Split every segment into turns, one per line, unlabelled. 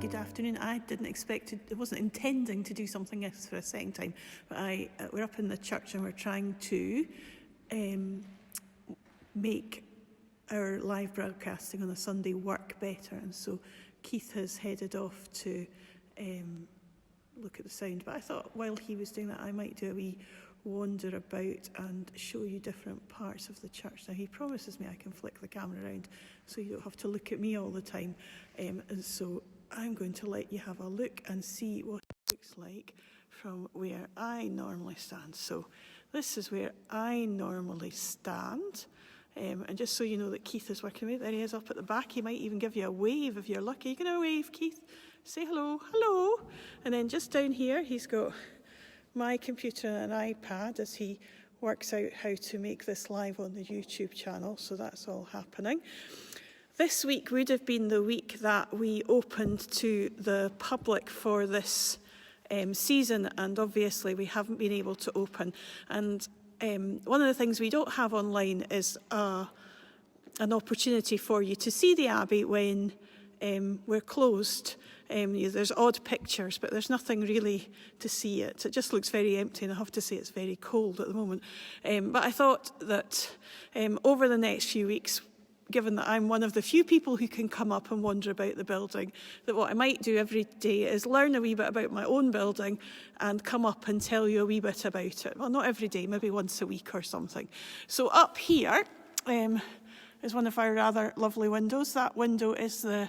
good afternoon. I didn't expect to, I wasn't intending to do something else for a second time, but we're up in the church and we're trying to make our live broadcasting on a Sunday work better, and so Keith has headed off to look at the sound, but I thought while he was doing that I might do a wee wander about and show you different parts of the church. Now he promises me I can flick the camera around so you don't have to look at me all the time, and so I'm going to let you have a look and see what it looks like from where I normally stand. So this is where I normally stand. And just so you know that Keith is working with, there he is up at the back. He might even give you a wave if you're lucky. You can have a wave, Keith. Say hello, hello. And then just down here, he's got my computer and an iPad as he works out how to make this live on the YouTube channel. So that's all happening. This week would have been the week that we opened to the public for this season, and obviously we haven't been able to open. And one of the things we don't have online is an opportunity for you to see the Abbey when we're closed. There's odd pictures, but there's nothing really to see it. It just looks very empty, and I have to say it's very cold at the moment. But I thought that over the next few weeks, given that I'm one of the few people who can come up and wander about the building, that what I might do every day is learn a wee bit about my own building and come up and tell you a wee bit about it. Well, not every day, maybe once a week or something. So up here is one of our rather lovely windows. That window is the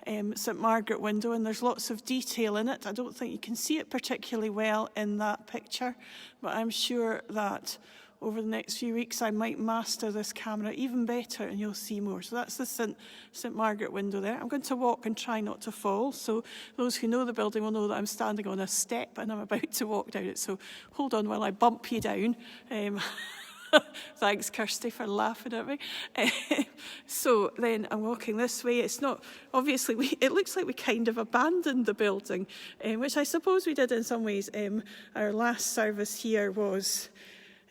St Margaret window, and there's lots of detail in it. I don't think you can see it particularly well in that picture, but I'm sure that over the next few weeks I might master this camera even better and you'll see more. So that's the St Margaret window there. I'm going to walk and try not to fall. So those who know the building will know that I'm standing on a step and I'm about to walk down it. So hold on while I bump you down. Thanks, Kirsty, for laughing at me. So then I'm walking this way. It's not, obviously, it looks like we kind of abandoned the building, which I suppose we did in some ways. Our last service here was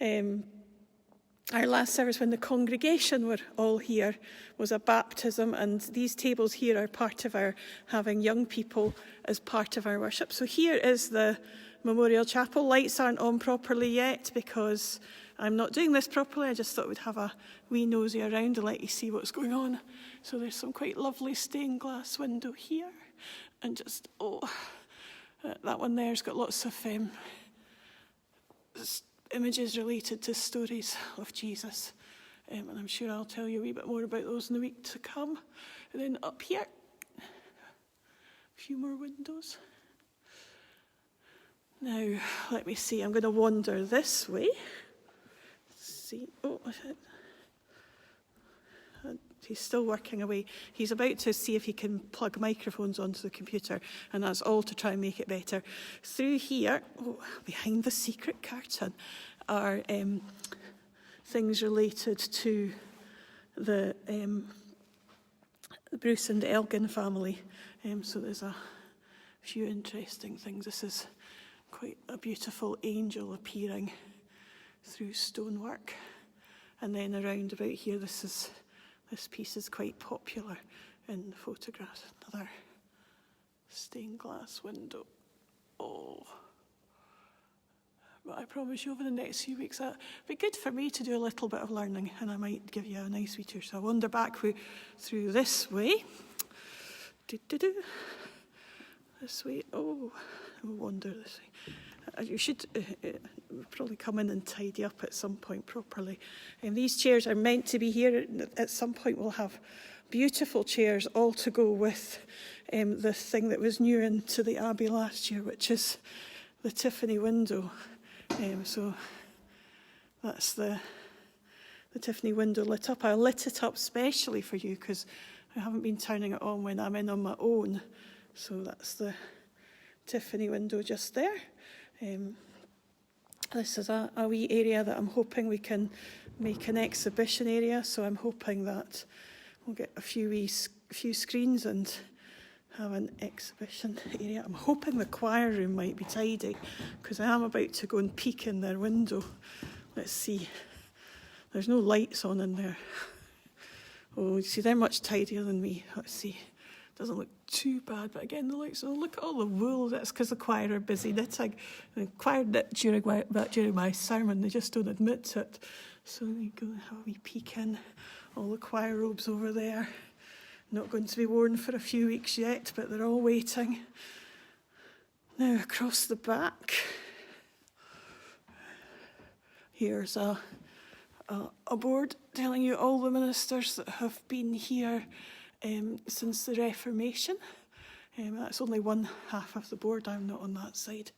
our last service when the congregation were all here was a baptism, and these tables here are part of our having young people as part of our worship. So here is the Memorial Chapel. Lights aren't on properly yet because I'm not doing this properly. I just thought we'd have a wee nosy around to let you see what's going on. So there's some quite lovely stained glass window here, and just, that one there's got lots of images related to stories of Jesus, and I'm sure I'll tell you a wee bit more about those in the week to come. And then up here, a few more windows. Now, let me see, I'm going to wander this way. Let's see, he's still working away. He's about to see if he can plug microphones onto the computer, and that's all to try and make it better. Through here, behind the secret curtain, are things related to the Bruce and Elgin family. So there's a few interesting things. This is quite a beautiful angel appearing through stonework. And then around about here, this piece is quite popular in the photographs. Another stained glass window. But I promise you over the next few weeks, it'll be good for me to do a little bit of learning, and I might give you a nice wee tour. So I'll wander back through this way. This way. We'll wander this way. You should probably come in and tidy up at some point properly. And these chairs are meant to be here. At some point we'll have beautiful chairs all to go with the thing that was new into the Abbey last year, which is the Tiffany window. So that's the Tiffany window lit up. I lit it up specially for you because I haven't been turning it on when I'm in on my own. So that's the Tiffany window just there. This is a wee area that I'm hoping we can make an exhibition area. So I'm hoping that we'll get a few screens and have an exhibition area. I'm hoping the choir room might be tidy because I am about to go and peek in their window. Let's see. There's no lights on in there. You see, they're much tidier than me. Let's see. doesn't look too bad, but again, the lights, look at all the wool. That's because the choir are busy knitting. The choir knit during my sermon, they just don't admit it. So you go and have a wee peek in. All the choir robes over there. Not going to be worn for a few weeks yet, but they're all waiting. Now across the back, here's a board telling you all the ministers that have been here since the Reformation. That's only one half of the board. I'm not on that side.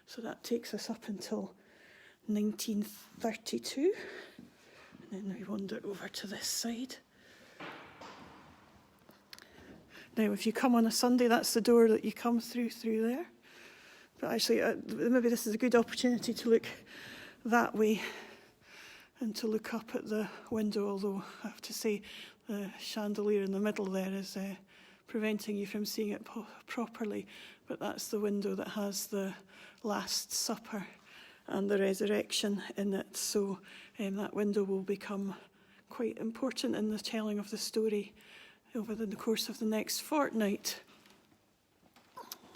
So that takes us up until 1932. And then we wander over to this side. Now, if you come on a Sunday, that's the door that you come through there. But actually, maybe this is a good opportunity to look that way and to look up at the window, although I have to say the chandelier in the middle there is preventing you from seeing it properly. But that's the window that has the Last Supper and the resurrection in it. So that window will become quite important in the telling of the story over the course of the next fortnight.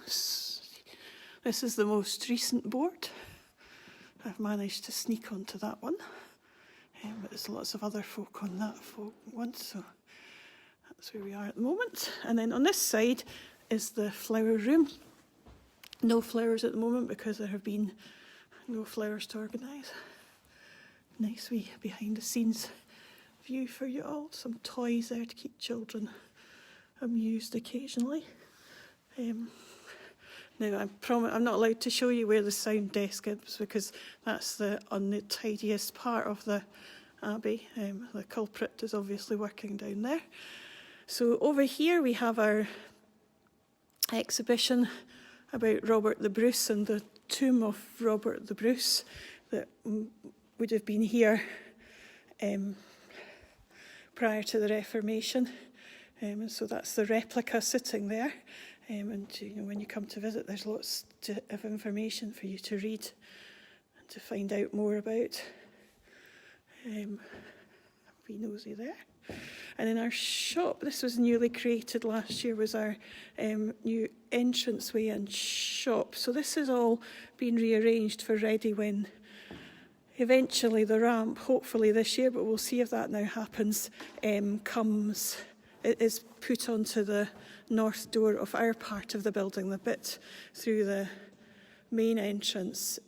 This is the most recent board. I've managed to sneak onto that one. But there's lots of other folk on that one, so that's where we are at the moment. And then on this side is the flower room. No flowers at the moment because there have been no flowers to organise. Nice wee behind the scenes view for you all. Some toys there to keep children amused occasionally. Now, I'm not allowed to show you where the sound desk is because that's the untidiest part of the Abbey. The culprit is obviously working down there. So over here we have our exhibition about Robert the Bruce and the tomb of Robert the Bruce that would have been here prior to the Reformation. And so that's the replica sitting there. And when you come to visit, there's lots of information for you to read and to find out more about. Be nosy there. And in our shop, this was newly created last year, was our new entranceway and shop. So this has all been rearranged for ready when eventually the ramp, hopefully this year, but we'll see if that now happens, is put onto the north door of our part of the building. The bit through the main entrance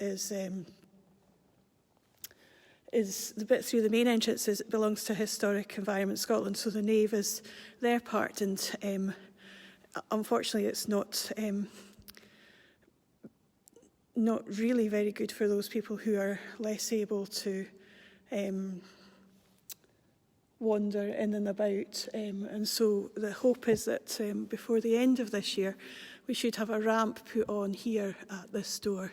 belongs to Historic Environment Scotland, so the nave is their part, and unfortunately it's not really very good for those people who are less able to wander in and about, and so the hope is that before the end of this year we should have a ramp put on here at this door.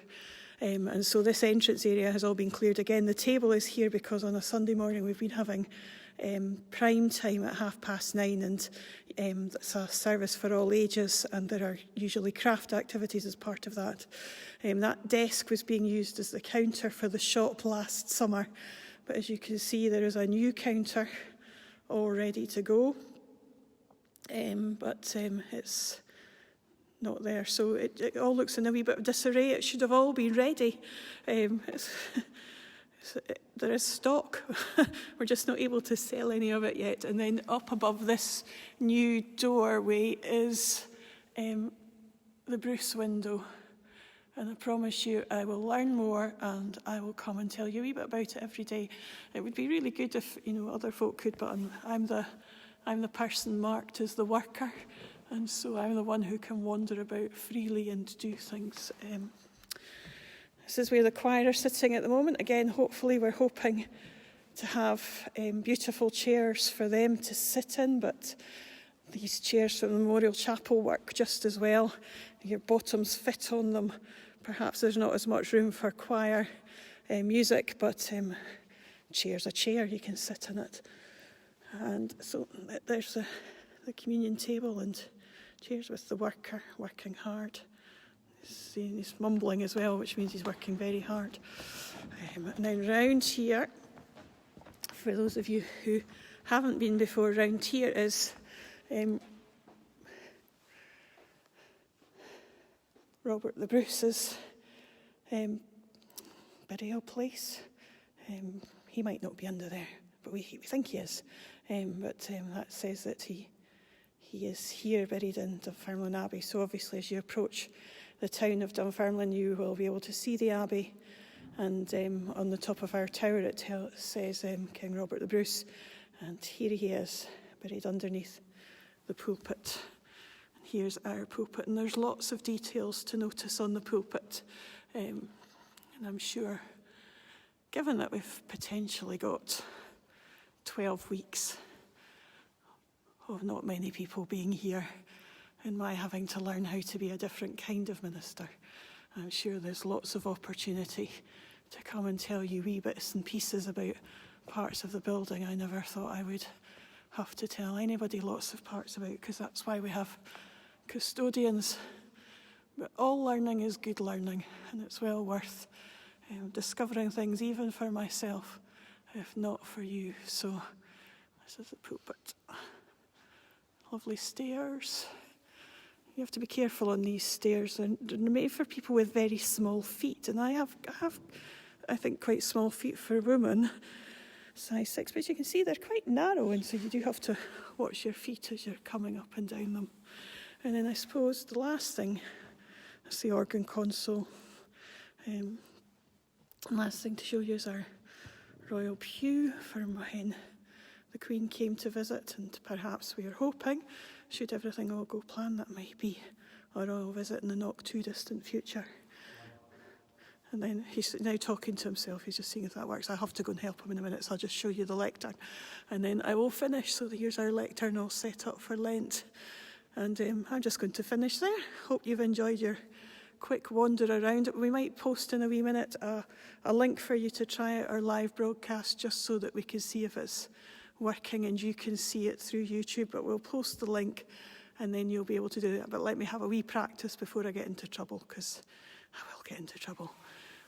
And so this entrance area has all been cleared again. The table is here because on a Sunday morning we've been having prime time at 9:30, and that's a service for all ages, and there are usually craft activities as part of that. That desk was being used as the counter for the shop last summer, but as you can see there is a new counter all ready to go, but it's not there, so it all looks in a wee bit of disarray. It should have all been ready. There is stock. We're just not able to sell any of it yet. And then up above this new doorway is the Bruce window. And I promise you I will learn more and I will come and tell you a wee bit about it every day. It would be really good if other folk could, but I'm the person marked as the worker. And so I'm the one who can wander about freely and do things. This is where the choir are sitting at the moment. Again, hopefully we're hoping to have beautiful chairs for them to sit in, but these chairs from the Memorial Chapel work just as well. Your bottoms fit on them. Perhaps there's not as much room for choir music, but chair's a chair, you can sit in it. And so there's the communion table and chairs with the worker working hard. He's mumbling as well, which means he's working very hard. And then round here, for those of you who haven't been before, round here is Robert the Bruce's burial place. He might not be under there, but we think he is. That says that he is here, buried in Dunfermline Abbey. So obviously, as you approach the town of Dunfermline, you will be able to see the Abbey. And on the top of our tower, it says King Robert the Bruce. And here he is, buried underneath the pulpit. And here's our pulpit. And there's lots of details to notice on the pulpit. And I'm sure, given that we've potentially got 12 weeks of not many people being here and my having to learn how to be a different kind of minister, I'm sure there's lots of opportunity to come and tell you wee bits and pieces about parts of the building I never thought I would have to tell anybody lots of parts about, because that's why we have custodians. But all learning is good learning, and it's well worth discovering things, even for myself, if not for you. So this is the pulpit. Lovely stairs. You have to be careful on these stairs. They're made for people with very small feet, and I have, I think, quite small feet for a woman, size 6. But you can see they're quite narrow, and so you do have to watch your feet as you're coming up and down them. And then I suppose the last thing is the organ console. Last thing to show you is our royal pew for when the Queen came to visit, and perhaps we are hoping, should everything all go plan, that might be a royal visit in the not too distant future. And then he's now talking to himself, he's just seeing if that works. I have to go and help him in a minute, so I'll just show you the lectern. And then I will finish, so here's our lectern all set up for Lent. And I'm just going to finish there. Hope you've enjoyed your quick wander around. We might post in a wee minute a link for you to try out our live broadcast, just so that we can see if it's working and you can see it through YouTube. But we'll post the link and then you'll be able to do that. But let me have a wee practice before I get into trouble, because I will get into trouble.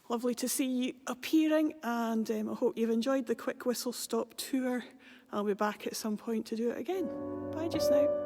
Lovely to see you appearing, and I hope you've enjoyed the quick whistle stop tour. I'll be back at some point to do it again. Bye just now.